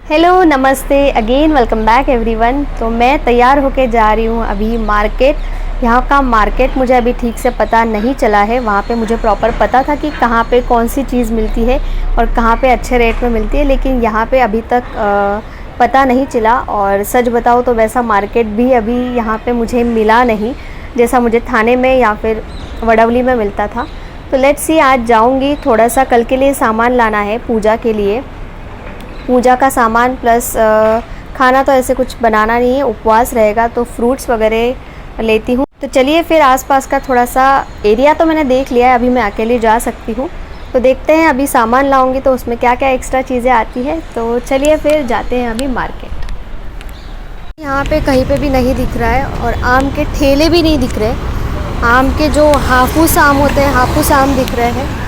Hello, नमस्ते again, welcome back everyone. तो मैं तैयार होके जा रही हूँ अभी मार्केट। यहाँ का मार्केट मुझे अभी ठीक से पता नहीं चला है। वहाँ पे मुझे प्रॉपर पता था कि कहाँ पे कौन सी चीज़ मिलती है और कहाँ पे अच्छे रेट में मिलती है, लेकिन यहाँ पे अभी तक पता नहीं चला। और सच बताओ तो वैसा मार्केट भी अभी यहाँ पे मुझे मिला नहीं जैसा मुझे थाने में या फिर वडवली में मिलता था। तो लेट्स सी, आज जाऊँगी। थोड़ा सा कल के लिए सामान लाना है पूजा के लिए, पूजा का सामान प्लस खाना तो ऐसे कुछ बनाना नहीं है, उपवास रहेगा, तो फ्रूट्स वगैरह लेती हूँ। तो चलिए फिर आसपास का थोड़ा सा एरिया तो मैंने देख लिया है, अभी मैं अकेले जा सकती हूँ। तो देखते हैं अभी सामान लाऊंगी तो उसमें क्या क्या एक्स्ट्रा चीज़ें आती है। तो चलिए फिर जाते हैं अभी मार्केट। यहाँ पे कहीं पे भी नहीं दिख रहा है और आम के ठेले भी नहीं दिख रहे। आम के जो हाफूस आम होते हैं, हाफूस आम दिख रहे हैं।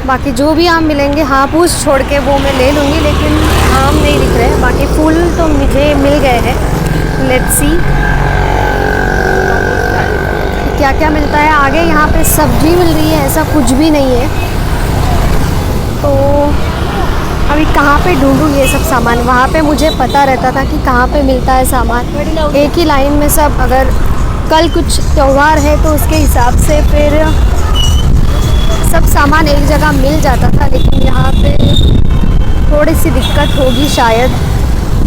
बाकी जो भी आम मिलेंगे हाफूस छोड़ के वो मैं ले लूँगी, लेकिन आम नहीं दिख रहे हैं। बाकी फूल तो मुझे मिल गए हैं। लेट्स सी क्या क्या मिलता है आगे। यहाँ पे सब्जी मिल रही है, ऐसा कुछ भी नहीं है। तो अभी कहाँ पे ढूंढूँ ये सब सामान। वहाँ पे मुझे पता रहता था कि कहाँ पे मिलता है सामान, एक ही लाइन में सब। अगर कल कुछ त्यौहार है तो उसके हिसाब से फिर सब सामान एक जगह मिल जाता था, लेकिन यहाँ पे थोड़ी सी दिक्कत होगी शायद,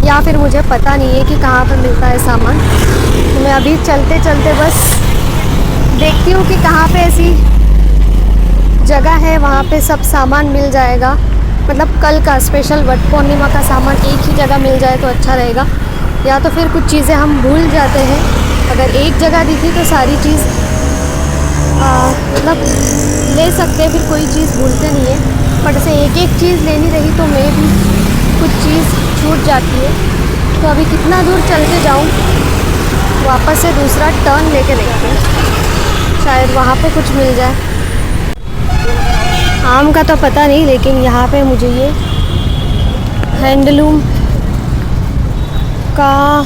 या फिर मुझे पता नहीं है कि कहाँ पे मिलता है सामान। तो मैं अभी चलते चलते बस देखती हूँ कि कहाँ पे ऐसी जगह है वहाँ पे सब सामान मिल जाएगा। मतलब कल का स्पेशल वट पूर्णिमा का सामान एक ही जगह मिल जाए तो अच्छा रहेगा, या तो फिर कुछ चीज़ें हम भूल जाते हैं। अगर एक जगह दिखी तो सारी चीज़ मतलब ले सकते हैं, फिर कोई चीज़ भूलते नहीं है। बट ऐसे एक एक चीज़ लेनी रही तो मैं भी कुछ चीज़ छूट जाती है। तो अभी कितना दूर चल के जाऊँ, वापस से दूसरा टर्न लेके देखते हैं, शायद वहाँ पे कुछ मिल जाए। आम का तो पता नहीं, लेकिन यहाँ पे मुझे ये हैंडलूम का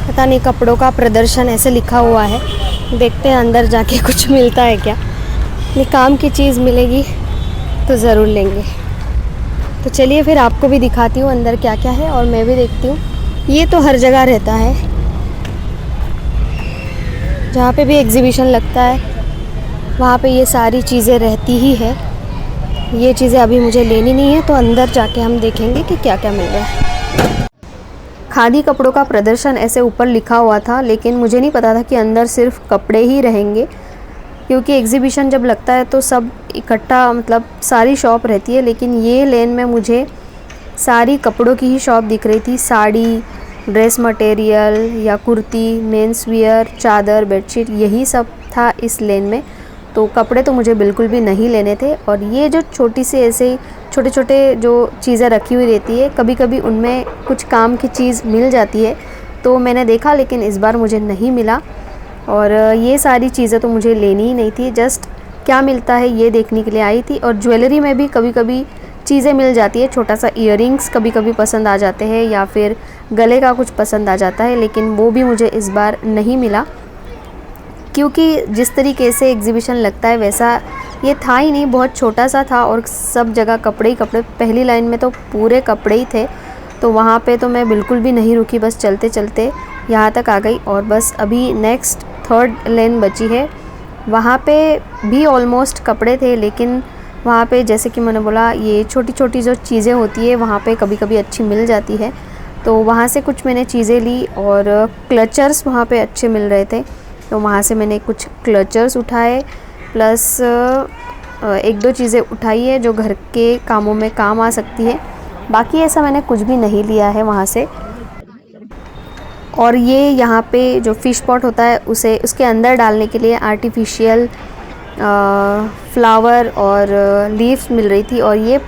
पता नहीं, कपड़ों का प्रदर्शन ऐसे लिखा हुआ है। देखते हैं अंदर जाके कुछ मिलता है क्या। ये काम की चीज़ मिलेगी तो ज़रूर लेंगे। तो चलिए फिर आपको भी दिखाती हूँ अंदर क्या क्या है, और मैं भी देखती हूँ। ये तो हर जगह रहता है, जहाँ पे भी एग्ज़िबिशन लगता है वहाँ पे ये सारी चीज़ें रहती ही है। ये चीज़ें अभी मुझे लेनी नहीं है, तो अंदर जाके हम देखेंगे कि क्या क्या मिल रहा है। खादी कपड़ों का प्रदर्शन ऐसे ऊपर लिखा हुआ था, लेकिन मुझे नहीं पता था कि अंदर सिर्फ कपड़े ही रहेंगे, क्योंकि एग्ज़िबिशन जब लगता है तो सब इकट्ठा, मतलब सारी शॉप रहती है। लेकिन ये लेन में मुझे सारी कपड़ों की ही शॉप दिख रही थी। साड़ी, ड्रेस मटेरियल या कुर्ती, मेंस वियर, चादर, बेडशीट, यही सब था इस लेन में। तो कपड़े तो मुझे बिल्कुल भी नहीं लेने थे। और ये जो छोटी सी ऐसे छोटे छोटे जो चीज़ें रखी हुई रहती है, कभी कभी उनमें कुछ काम की चीज़ मिल जाती है, तो मैंने देखा, लेकिन इस बार मुझे नहीं मिला। और ये सारी चीज़ें तो मुझे लेनी ही नहीं थी, जस्ट क्या मिलता है ये देखने के लिए आई थी। और ज्वेलरी में भी कभी कभी चीज़ें मिल जाती है, छोटा सा ईयरिंग्स कभी कभी पसंद आ जाते हैं, या फिर गले का कुछ पसंद आ जाता है, लेकिन वो भी मुझे इस बार नहीं मिला, क्योंकि जिस तरीके से एग्ज़िबिशन लगता है वैसा ये था ही नहीं। बहुत छोटा सा था और सब जगह कपड़े ही कपड़े। पहली लाइन में तो पूरे कपड़े ही थे, तो वहाँ पे तो मैं बिल्कुल भी नहीं रुकी, बस चलते चलते यहाँ तक आ गई। और बस अभी नेक्स्ट थर्ड लेन बची है, वहाँ पे भी ऑलमोस्ट कपड़े थे, लेकिन वहाँ पे जैसे कि मैंने बोला, ये छोटी छोटी जो चीज़ें होती है वहाँ पे कभी कभी अच्छी मिल जाती है। तो वहाँ से कुछ मैंने चीज़ें ली, और क्लचर्स वहाँ पे अच्छे मिल रहे थे, तो वहाँ से मैंने कुछ क्लचर्स उठाए, प्लस एक दो चीज़ें उठाई है जो घर के कामों में काम आ सकती है। बाकी ऐसा मैंने कुछ भी नहीं लिया है वहाँ से। और ये यहाँ पे जो फ़िश पॉट होता है उसे उसके अंदर डालने के लिए आर्टिफिशियल फ्लावर और लीव्स मिल रही थी। और ये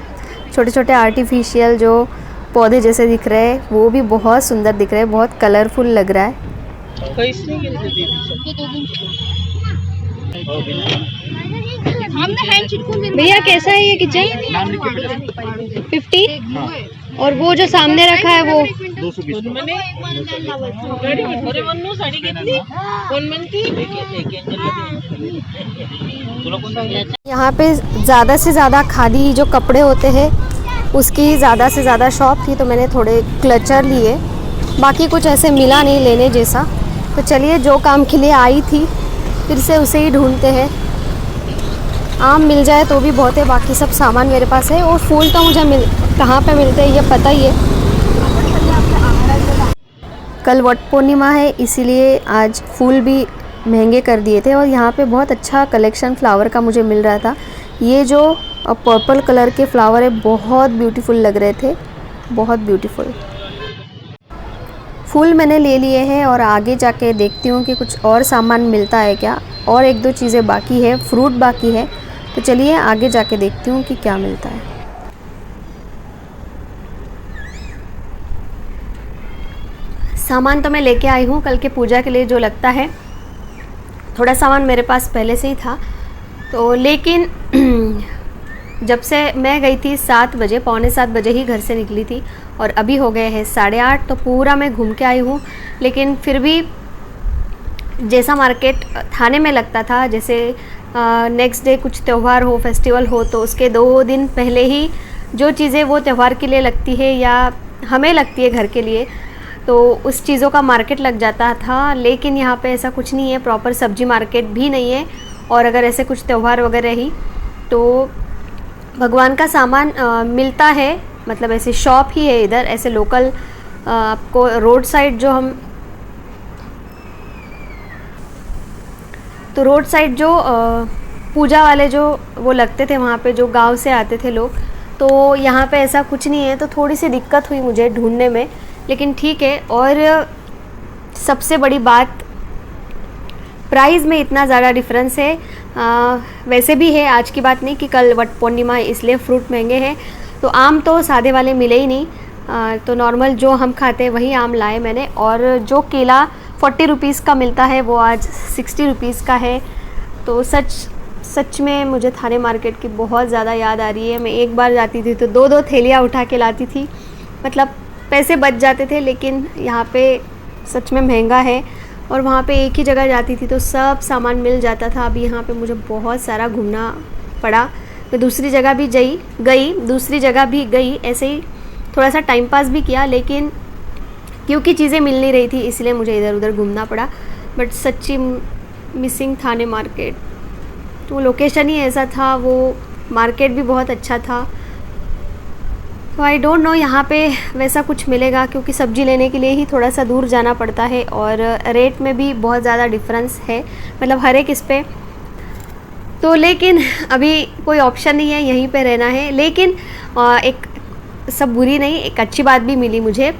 छोटे छोटे आर्टिफिशियल जो पौधे जैसे दिख रहे हैं वो भी बहुत सुंदर दिख रहे हैं, बहुत कलरफुल लग रहा है। भैया कैसा है ये किचन? 50। और वो जो सामने रखा है वो 220। यहाँ पे ज़्यादा से ज़्यादा खादी जो कपड़े होते हैं उसकी ज़्यादा से ज़्यादा शॉप थी तो मैंने थोड़े क्लचर लिए, बाकी कुछ ऐसे मिला नहीं लेने जैसा। तो चलिए, जो काम के लिए आई थी फिर से उसे ही ढूंढते हैं। आम मिल जाए तो भी बहुत है, बाकी सब सामान मेरे पास है। और फूल तो मुझे कहाँ पे मिलते हैं ये पता ही है। कल वट पूर्णिमा है, इसीलिए आज फूल भी महंगे कर दिए थे। और यहाँ पे बहुत अच्छा कलेक्शन फ्लावर का मुझे मिल रहा था। ये जो पर्पल कलर के फ्लावर है बहुत ब्यूटीफुल लग रहे थे, बहुत ब्यूटीफुल। फूल मैंने ले लिए हैं और आगे जाके देखती हूँ कि कुछ और सामान मिलता है क्या। और एक दो चीज़ें बाकी है, फ्रूट बाकी है। तो चलिए आगे जाके देखती हूँ कि क्या मिलता है। सामान तो मैं लेके आई हूँ कल के पूजा के लिए जो लगता है। थोड़ा सामान मेरे पास पहले से ही था तो, लेकिन जब से मैं गई थी 7 बजे, पौने 7 बजे ही घर से निकली थी और अभी हो गए हैं 8:30। तो पूरा मैं घूम के आई हूँ। लेकिन फिर भी जैसा मार्केट थाने में लगता था, जैसे नेक्स्ट डे कुछ त्यौहार हो, फेस्टिवल हो, तो उसके 2 दिन पहले ही जो चीज़ें वो त्यौहार के लिए लगती है या हमें लगती है घर के लिए, तो उस चीज़ों का मार्केट लग जाता था। लेकिन यहाँ पे ऐसा कुछ नहीं है, प्रॉपर सब्जी मार्केट भी नहीं है। और अगर ऐसे कुछ त्यौहार वगैरह ही तो भगवान का सामान मिलता है, मतलब ऐसे शॉप ही है इधर, ऐसे लोकल आपको रोड साइड जो हम तो रोड साइड जो पूजा वाले जो वो लगते थे वहाँ पे, जो गांव से आते थे लोग, तो यहाँ पे ऐसा कुछ नहीं है। तो थोड़ी सी दिक्कत हुई मुझे ढूंढने में, लेकिन ठीक है। और सबसे बड़ी बात, प्राइस में इतना ज़्यादा डिफरेंस है। वैसे भी है, आज की बात नहीं कि कल वट पूर्णिमा है इसलिए फ्रूट महंगे हैं। तो आम तो सादे वाले मिले ही नहीं, तो नॉर्मल जो हम खाते हैं वही आम लाए मैंने। और जो केला 40 रुपीज़ का मिलता है वो आज 60 रुपीज़ का है। तो सच में मुझे थाने मार्केट की बहुत ज़्यादा याद आ रही है। मैं एक बार जाती थी तो 2-2 थैलियाँ उठा के लाती थी, मतलब पैसे बच जाते थे। लेकिन यहाँ पे सच में महंगा है और वहाँ पे एक ही जगह जाती थी तो सब सामान मिल जाता था। अभी यहाँ पे मुझे बहुत सारा घूमना पड़ा। मैं दूसरी जगह भी गई, ऐसे ही थोड़ा सा टाइम पास भी किया, लेकिन क्योंकि चीज़ें मिल नहीं रही थी इसलिए मुझे इधर उधर घूमना पड़ा। बट सच्ची मिसिंग थाने मार्केट, तो लोकेशन ही ऐसा था, वो मार्केट भी बहुत अच्छा था। तो आई डोंट नो यहाँ पे वैसा कुछ मिलेगा, क्योंकि सब्ज़ी लेने के लिए ही थोड़ा सा दूर जाना पड़ता है और रेट में भी बहुत ज़्यादा डिफरेंस है, मतलब हर एक इस पे। तो लेकिन अभी कोई ऑप्शन नहीं है, यहीं पे रहना है। लेकिन एक सब बुरी नहीं, एक अच्छी बात भी मिली मुझे।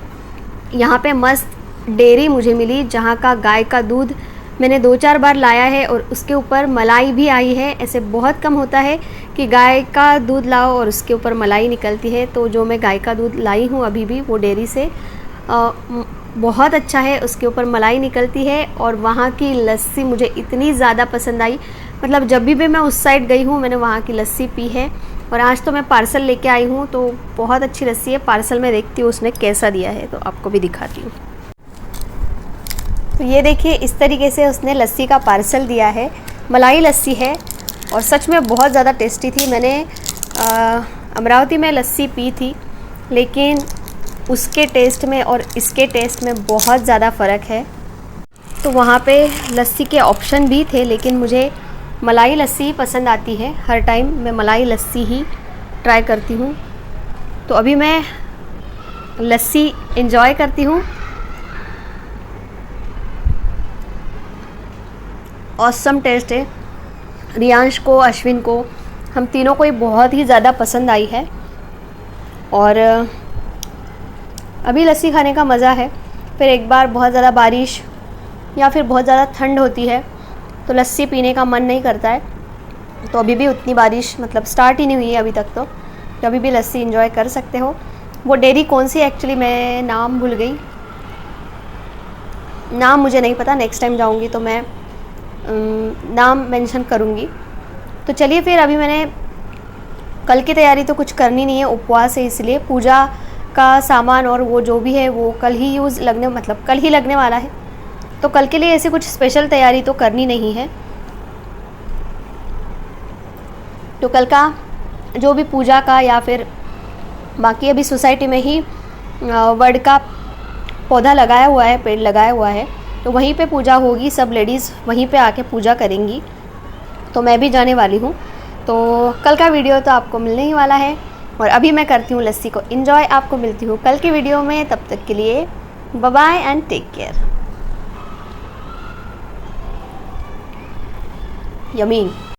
यहाँ पे मस्त डेयरी मुझे मिली, जहाँ का गाय का दूध मैंने 2-4 बार लाया है और उसके ऊपर मलाई भी आई है। ऐसे बहुत कम होता है कि गाय का दूध लाओ और उसके ऊपर मलाई निकलती है। तो जो मैं गाय का दूध लाई हूँ अभी भी, वो डेयरी से बहुत अच्छा है, उसके ऊपर मलाई निकलती है। और वहाँ की लस्सी मुझे इतनी ज़्यादा पसंद आई, मतलब जब भी मैं उस साइड गई हूँ मैंने वहाँ की लस्सी पी है। और आज तो मैं पार्सल लेके आई हूँ, तो बहुत अच्छी लस्सी है। पार्सल में देखती हूँ उसने कैसा दिया है, तो आपको भी दिखाती हूँ। तो ये देखिए, इस तरीके से उसने लस्सी का पार्सल दिया है। मलाई लस्सी है और सच में बहुत ज़्यादा टेस्टी थी। मैंने अमरावती में लस्सी पी थी, लेकिन उसके टेस्ट में और इसके टेस्ट में बहुत ज़्यादा फ़र्क है। तो वहाँ पे लस्सी के ऑप्शन भी थे, लेकिन मुझे मलाई लस्सी पसंद आती है। हर टाइम मैं मलाई लस्सी ही ट्राई करती हूँ। तो अभी मैं लस्सी एंजॉय करती हूँ। ऑसम टेस्ट है। रियांश को, अश्विन को, हम तीनों को ही बहुत ही ज़्यादा पसंद आई है। और अभी लस्सी खाने का मज़ा है। फिर एक बार बहुत ज़्यादा बारिश या फिर बहुत ज़्यादा ठंड होती है तो लस्सी पीने का मन नहीं करता है। तो अभी भी उतनी बारिश मतलब स्टार्ट ही नहीं हुई है अभी तक, तो अभी भी लस्सी एंजॉय कर सकते हो। वो डेयरी कौन सी एक्चुअली मैं नाम भूल गई, नाम मुझे नहीं पता। नेक्स्ट टाइम जाऊँगी तो मैं नाम मेंशन करूँगी। तो चलिए फिर, अभी मैंने कल की तैयारी तो कुछ करनी नहीं है, उपवास है, इसलिए पूजा का सामान और वो जो भी है वो कल ही कल ही लगने वाला है। तो कल के लिए ऐसे कुछ स्पेशल तैयारी तो करनी नहीं है। तो कल का जो भी पूजा का या फिर बाकी अभी सोसाइटी में ही वड का पौधा लगाया हुआ है, पेड़ लगाया हुआ है, तो वहीं पे पूजा होगी। सब लेडीज़ वहीं पे आके पूजा करेंगी, तो मैं भी जाने वाली हूँ। तो कल का वीडियो तो आपको मिलने ही वाला है, और अभी मैं करती हूँ लस्सी को एंजॉय। आपको मिलती हूँ कल की वीडियो में, तब तक के लिए bye bye and take care. Yummy.